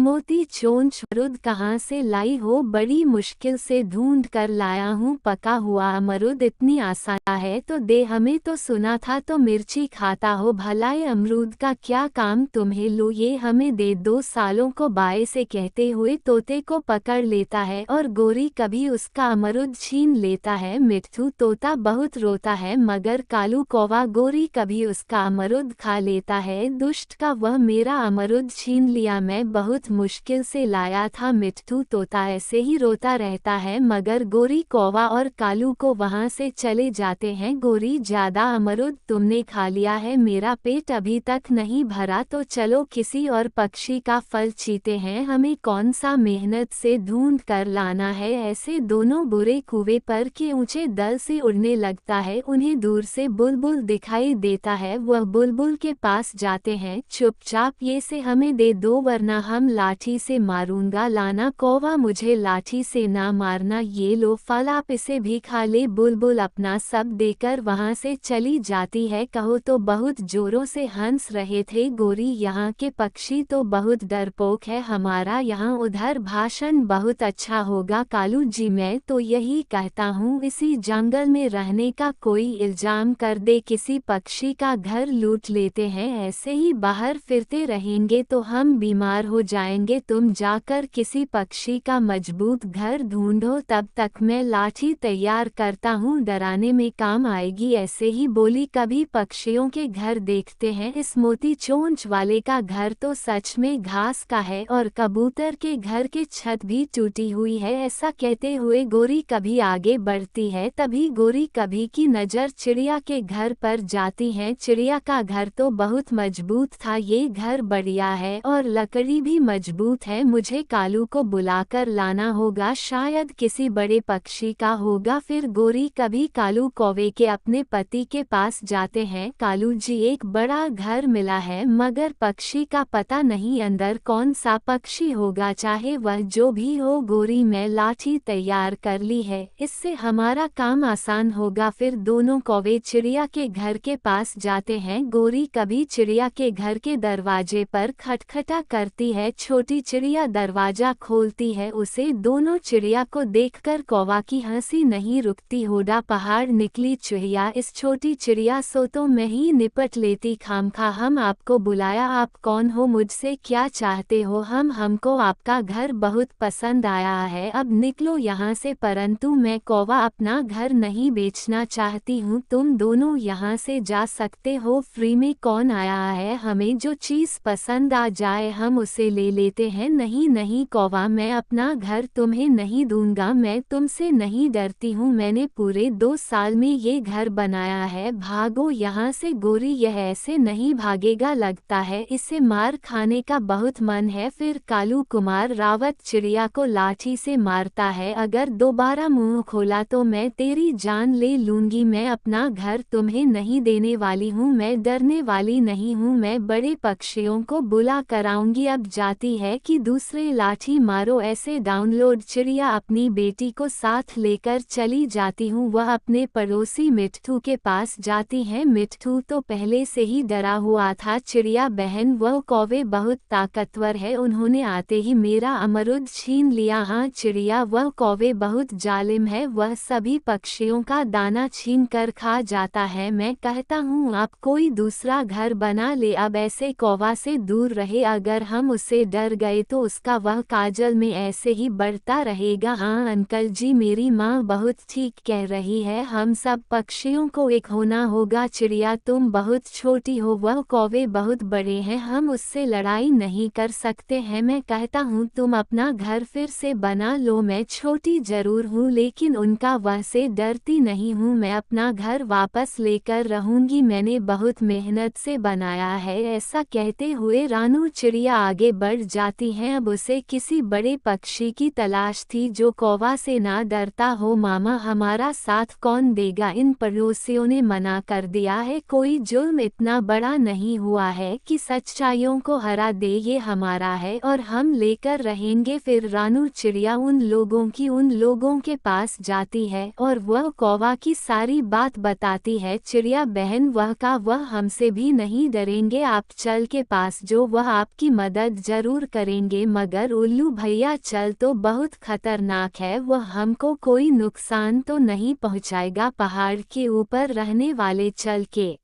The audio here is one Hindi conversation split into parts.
मोती चोंच अमरुद कहाँ से लाई हो, बड़ी मुश्किल से ढूंढ कर लाया हूँ। पका हुआ अमरुद इतनी आसान है तो दे हमें, तो सुना था तो मिर्ची खाता हो। भलाई अमरूद का क्या काम तुम्हें, लो ये हमें दे। 2 सालों को बाए से कहते हुए तोते को पकड़ लेता है और गोरी कभी उसका अमरुद छीन लेता है। मिट्ठू तोता बहुत रोता है मगर कालू कौवा गोरी कभी उसका अमरुद खा लेता है। दुष्ट का वह मेरा अमरुद छीन लिया, मैं बहुत मुश्किल से लाया था। मिट्ठू तोता ऐसे ही रोता रहता है मगर गोरी कौवा और कालू को वहां से चले जाते हैं। गोरी ज्यादा अमरुद तुमने खा लिया है, मेरा पेट अभी तक नहीं भरा, तो चलो किसी और पक्षी का फल चीते हैं, हमें कौन सा मेहनत से ढूंढ कर लाना है। ऐसे दोनों बुरे कुएं पर के ऊंचे दल से उड़ने लगता है। उन्हें दूर से बुलबुल दिखाई देता है, वह बुलबुल के पास जाते हैं। चुपचाप ये से हमें दे दो वरना हम लाठी से मारूंगा। लाना कौवा मुझे लाठी से ना मारना, ये लो फल आप इसे भी खा ले। बुलबुल अपना सब देकर वहां से चली जाती है। कहो तो बहुत जोरों से हंस रहे थे गोरी, यहाँ के पक्षी तो बहुत डरपोक है, हमारा यहाँ उधर भाषण बहुत अच्छा होगा। कालू जी मैं तो यही कहता हूँ इसी जंगल में रहने का, कोई इल्जाम कर दे किसी पक्षी का घर लूट लेते हैं। ऐसे ही बाहर फिरते रहेंगे तो हम बीमार हो जाएंगे, तुम जाकर किसी पक्षी का मजबूत घर ढूंढो, तब तक मैं लाठी तैयार करता हूँ, डराने में काम आएगी। ऐसे ही बोली कभी पक्षियों के घर देखते हैं, इस मोती चोंच वाले का घर तो सच में घास का है और कबूतर के घर की छत भी टूटी हुई है। ऐसा कहते हुए गोरी कभी आगे बढ़ती है, तभी गोरी कभी की नज़र चिड़िया के घर पर जाती है। चिड़िया का घर तो बहुत मजबूत था, ये घर बढ़िया है और लकड़ी भी मजबूत है, मुझे कालू को बुलाकर लाना होगा, शायद किसी बड़े पक्षी का होगा। फिर गोरी कभी कालू कौवे के अपने पति के पास जाते हैं। कालू जी एक बड़ा घर मिला है मगर पक्षी का पता नहीं, अंदर कौन सा पक्षी होगा, चाहे वह जो भी हो। गोरी मैं लाठी तैयार कर ली है, इससे हमारा काम आसान होगा। फिर दोनों कौवे चिड़िया के घर के पास जाते हैं। गोरी कभी चिड़िया के घर के दरवाजे पर खटखटा करती है, छोटी चिड़िया दरवाजा खोलती है, उसे दोनों चिड़िया को देखकर कौवा की हंसी नहीं रुकती। होड़ा पहाड़ निकली चुहिया, इस छोटी चिड़िया सो तो मैं ही निपट लेती, खामखा हम आपको बुलाया, आप कौन हो, मुझसे क्या चाहते हो। हमको आपका घर बहुत पसंद आया है, अब निकलो यहाँ से। परंतु मैं कौवा अपना घर नहीं बेचना चाहती हूँ, तुम दोनों यहाँ से जा सकते हो, फ्री में कौन आया है, हमें जो चीज़ पसंद आ जाए हम उसे ले लेते हैं। नहीं नहीं कौवा मैं अपना घर तुम्हें नहीं दूंगा, मैं तुमसे नहीं डरती हूँ, मैंने पूरे 2 साल में ये घर बनाया है, भागो यहाँ से। गोरी यह ऐसे नहीं भागेगा, लगता है इसे मार खाने का बहुत मन है। फिर कालू कुमार रावत चिड़िया को लाठी से मारता है, अगर दोबारा मुंह खोला तो मैं तेरी जान ले लूंगी, मैं अपना घर तुम्हें नहीं देने वाली हूँ, मैं डरने वाली नहीं हूँ, मैं बड़े पक्षियों को बुला कर आऊंगी। अब जाती है कि दूसरे लाठी मारो। ऐसे डाउनलोड चिड़िया अपनी बेटी को साथ लेकर चली जाती हूँ, वह अपने पड़ोसी मिट्ठू के पास जाती है। मिट्ठू तो पहले से ही डरा हुआ था, चिड़िया बहन वह कौवे बहुत ताकतवर है, उन्होंने आते ही मेरा अमरुद छीन लिया। हाँ चिड़िया वह कौवे बहुत जालिम है, वह सभी पक्षियों का दाना छीन कर खा जाता है, मैं कहता हूँ आप कोई दूसरा घर बना ले, अब ऐसे कौवा से दूर रहे, अगर हम उससे डर गए तो उसका वह काजल में ऐसे ही बढ़ता रहेगा। हाँ अंकल जी मेरी माँ बहुत ठीक कह रही है, हम सब पक्षियों को एक होना होगा। चिड़िया तुम बहुत छोटी हो, वह कौवे बहुत बड़े हैं, हम उससे लड़ाई नहीं कर सकते हैं, मैं कहता हूँ तुम अपना घर फिर से बना लो, मैं छोटी जरूर हूँ लेकिन उनका वह से डरती नहीं हूँ, मैं अपना घर वापस लेकर रहूंगी, मैंने बहुत मेहनत से बनाया है। ऐसा कहते हुए रानू चिड़िया आगे बढ़ जाती हैं, अब उसे किसी बड़े पक्षी की तलाश थी जो कौवा से ना डरता हो। मामा हमारा साथ कौन देगा, इन पड़ोसियों ने मना कर दिया है, कोई जुल्म इतना बड़ा नहीं हुआ है कि सच्चाइयों को हरा दे, ये हमारा है और हम लेकर रहेंगे। फिर रानू चिड़िया उन लोगों के पास जाती है और वह कौवा की सारी बात बताती है। चिड़िया बहन वह हमसे भी नहीं डरेंगे, आप चल के पास जो वह आपकी मदद जरूर जरूर करेंगे मगर उल्लू भैया चल तो बहुत खतरनाक है, वह हमको कोई नुकसान तो नहीं पहुंचाएगा। पहाड़ के ऊपर रहने वाले चल के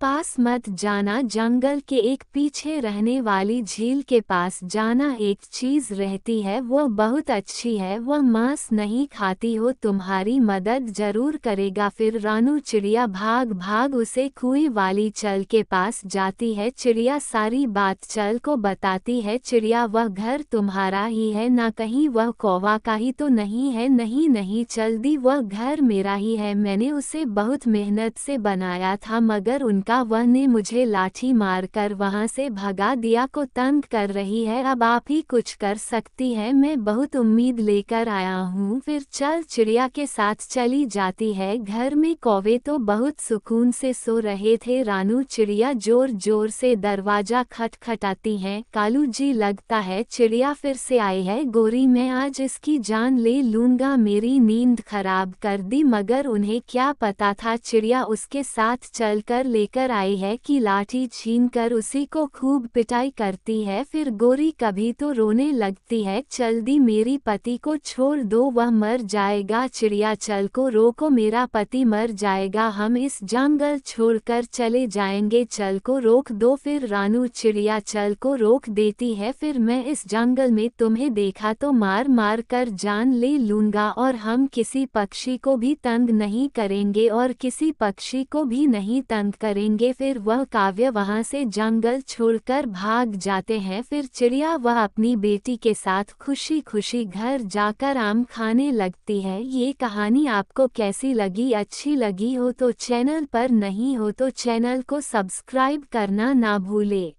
पास मत जाना, जंगल के एक पीछे रहने वाली झील के पास जाना। एक चीज रहती है वो बहुत अच्छी है, वह मांस नहीं खाती हो, तुम्हारी मदद जरूर करेगा। फिर रानू चिड़िया भाग भाग उसे कुएं वाली चल के पास जाती है। चिड़िया सारी बात चल को बताती है। चिड़िया वह घर तुम्हारा ही है ना, कहीं वह कौवा का ही तो नहीं है? नहीं नहीं चल दी, वह घर मेरा ही है, मैंने उसे बहुत मेहनत से बनाया था मगर वह ने मुझे लाठी मारकर वहां से भगा दिया, को तंग कर रही है, अब आप ही कुछ कर सकती है, मैं बहुत उम्मीद लेकर आया हूँ। फिर चल चिड़िया के साथ चली जाती है। घर में कौवे तो बहुत सुकून से सो रहे थे। रानू चिड़िया जोर जोर से दरवाजा खटखटाती हैं। कालू जी लगता है चिड़िया फिर से आई है, गोरी मैं आज इसकी जान ले लूंगा, मेरी नींद खराब कर दी। मगर उन्हें क्या पता था चिड़िया उसके साथ चलकर लेकर आई है कि लाठी छीनकर उसी को खूब पिटाई करती है। फिर गोरी कभी तो रोने लगती है, चल दी मेरी पति को छोड़ दो, वह मर जाएगा। चिड़िया चल को रोको, मेरा पति मर जाएगा, हम इस जंगल छोड़कर चले जाएंगे, चल को रोक दो। फिर रानू चिड़िया चल को रोक देती है, फिर मैं इस जंगल में तुम्हें देखा तो मार मार कर जान ले लूंगा और हम किसी पक्षी को भी तंग नहीं करेंगे और किसी पक्षी को भी नहीं तंग करेंगे। फिर वह काव्य वहां से जंगल छोड़कर भाग जाते हैं। फिर चिड़िया वह अपनी बेटी के साथ खुशी खुशी घर जाकर आम खाने लगती है। ये कहानी आपको कैसी लगी? अच्छी लगी हो तो चैनल पर नहीं हो तो चैनल को सब्सक्राइब करना ना भूले।